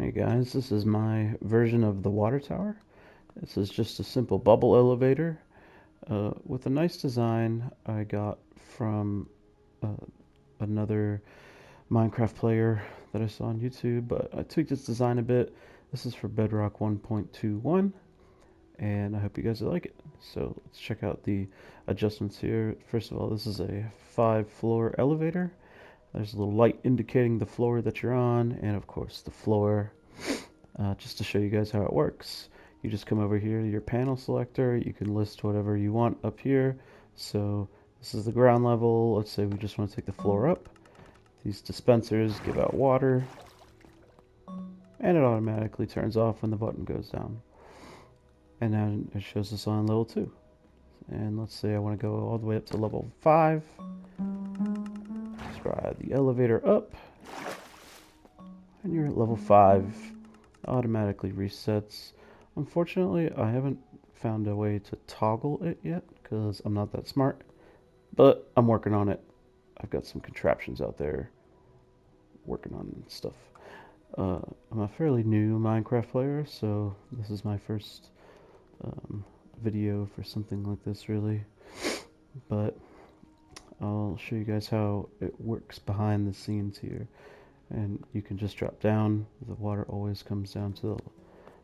Hey guys, this is my version of the water tower. This is just a simple bubble elevator with a nice design I got from uh, another Minecraft player that I saw on YouTube, but I tweaked its design a bit. This is for Bedrock 1.21, and I hope you guys like it. So let's check out the adjustments here. First of all, this is a 5-floor elevator. There's a little light indicating the floor that you're on, and of course the floor. Just to show you guys how it works. You just come over here to your panel selector. You can list whatever you want up here. So this is the ground level. Let's say we just want to take the floor up. These dispensers give out water, and it automatically turns off when the button goes down. And now it shows us on level 2. And let's say I want to go all the way up to level 5. Just ride the elevator up, and you're at level 5. Automatically resets. Unfortunately, I haven't found a way to toggle it yet because I'm not that smart, but I'm working on it. I've got some contraptions out there working on stuff. I'm a fairly new Minecraft player, so this is my first video for something like this, really. But I'll show you guys how it works behind the scenes here. And you can just drop down. The water always comes down to the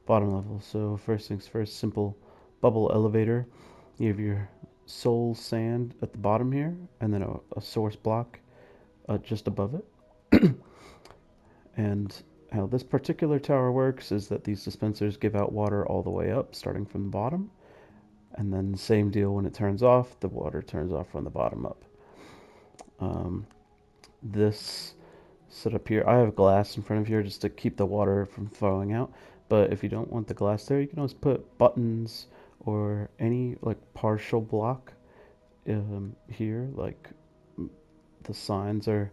bottom level. So first things first, simple bubble elevator. You have your soul sand at the bottom here, and then a source block just above it. And how this particular tower works is that these dispensers give out water all the way up, starting from the bottom. And then same deal when it turns off, the water turns off from the bottom up. This setup here, I have glass in front of here just to keep the water from flowing out. But if you don't want the glass there, you can always put buttons or any like partial block here. Like the signs are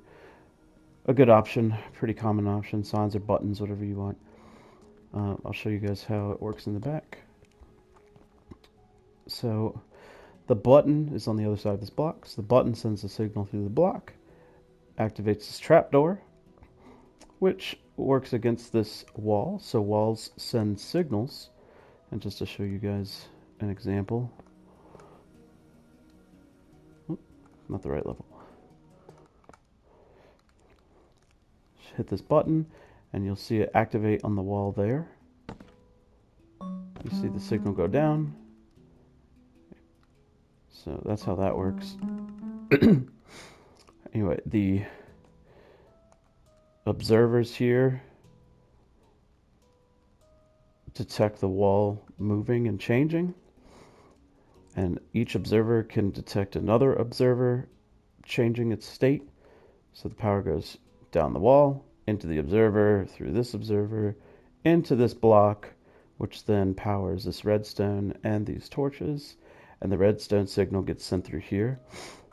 a good option, pretty common option. Signs or buttons, whatever you want. I'll show you guys how it works in the back. So the button is on the other side of this block. So the button sends a signal through the block, activates this trapdoor, which works against this wall. So walls send signals. And just to show you guys an example. Not the right level. Just hit this button and you'll see it activate on the wall there. You see the signal go down. So that's how that works. Anyway, the observers here detect the wall moving and changing, and each observer can detect another observer changing its state. So the power goes down the wall, into the observer, through this observer, into this block, which then powers this redstone and these torches, and the redstone signal gets sent through here.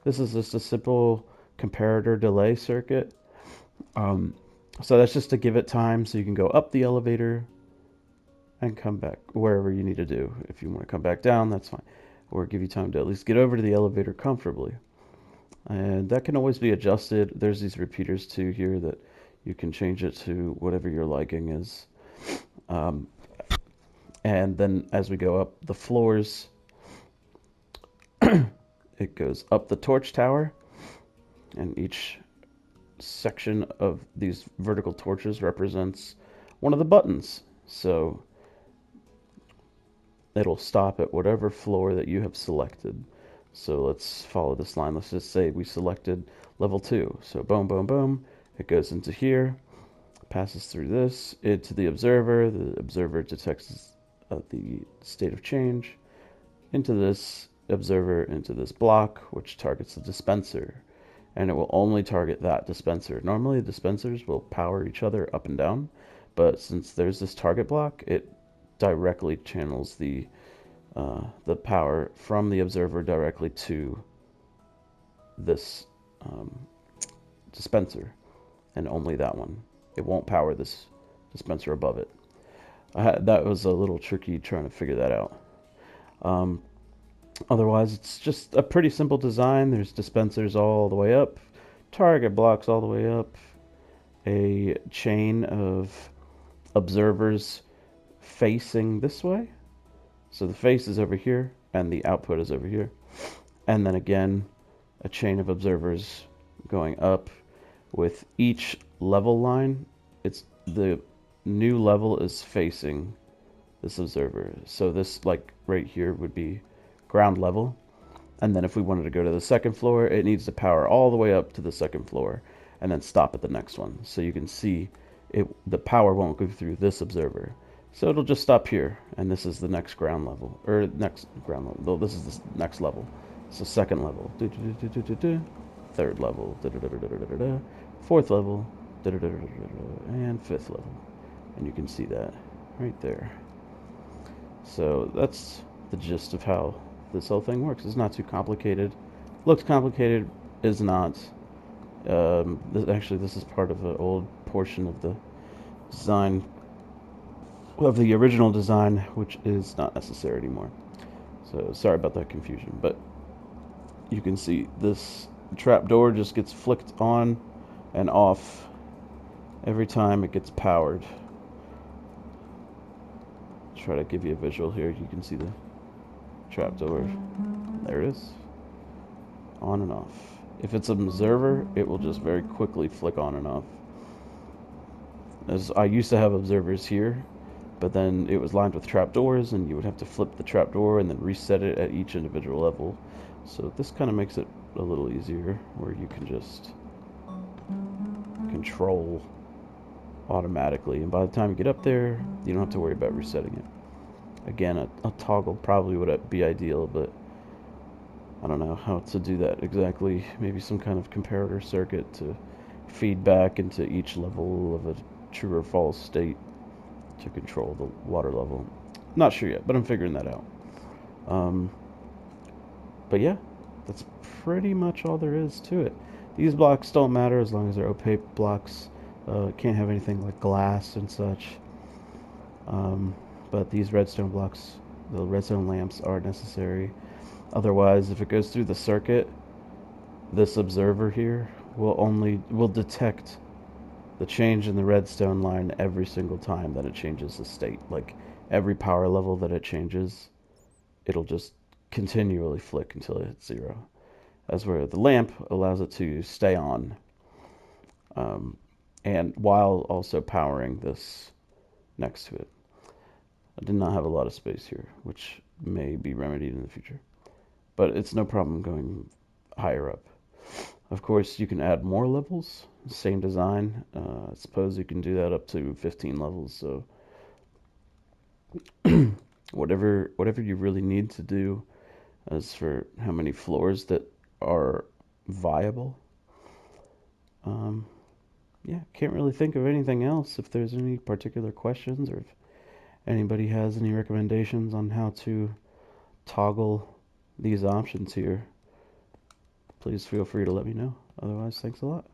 This is just a simple comparator delay circuit. So that's just to give it time so you can go up the elevator and come back wherever you need to do. If you want to come back down, that's fine. Or give you time to at least get over to the elevator comfortably. And that can always be adjusted. There's these repeaters too here that you can change it to whatever your liking is. And then as we go up the floors, it goes up the torch tower, and each section of these vertical torches represents one of the buttons. So it'll stop at whatever floor that you have selected. So let's follow this line. Let's just say we selected level 2. So boom, boom, boom. It goes into here, passes through this, into the observer. The observer detects the state of change. Into this observer, into this block, which targets the dispenser. And it will only target that dispenser. Normally, dispensers will power each other up and down. But since there's this target block, it directly channels the power from the observer directly to this dispenser, and only that one. It won't power this dispenser above it. That was a little tricky trying to figure that out. Otherwise, it's just a pretty simple design. There's dispensers all the way up, target blocks all the way up, a chain of observers facing this way. So the face is over here and the output is over here. And then again, a chain of observers going up with each level line. It's the new level is facing this observer. So this, like right here, would be ground level. And then if we wanted to go to the second floor, it needs to power all the way up to the second floor and then stop at the next one. So you can see the power won't go through this observer. So it'll just stop here, and this is the next ground level, or next ground level. This is the next level. So second level, third level, fourth level, and fifth level. And you can see that right there. So that's the gist of how this whole thing works. It's not too complicated. Looks complicated, is not. Actually, this is part of an old portion of the design, of the original design, which is not necessary anymore. So sorry about that confusion, but you can see this trap door just gets flicked on and off every time it gets powered. Try to give you a visual here. You can see the trap door. There it is. On and off. If it's an observer, it will just very quickly flick on and off. As I used to have observers here, but then it was lined with trapdoors, and you would have to flip the trapdoor and then reset it at each individual level. So this kind of makes it a little easier, where you can just control automatically, and by the time you get up there, you don't have to worry about resetting it. Again, a toggle probably would be ideal, but I don't know how to do that exactly. Maybe some kind of comparator circuit to feed back into each level of a true or false state to control the water level. Not sure yet, but I'm figuring that out. Um, but yeah, that's pretty much all there is to it. These blocks don't matter as long as they're opaque blocks. Can't have anything like glass and such. But these redstone blocks, the redstone lamps, are necessary. Otherwise, if it goes through the circuit, this observer here will detect the change in the redstone line every single time that it changes the state. Like every power level that it changes, it'll just continually flick until it hits 0. As where the lamp allows it to stay on, and while also powering this next to it. I did not have a lot of space here, which may be remedied in the future. But it's no problem going higher up. Of course, you can add more levels, same design. I suppose you can do that up to 15 levels. So whatever you really need to do as for how many floors that are viable. Yeah, can't really think of anything else. If there's any particular questions, or if anybody has any recommendations on how to toggle these options here, please feel free to let me know. Otherwise, thanks a lot.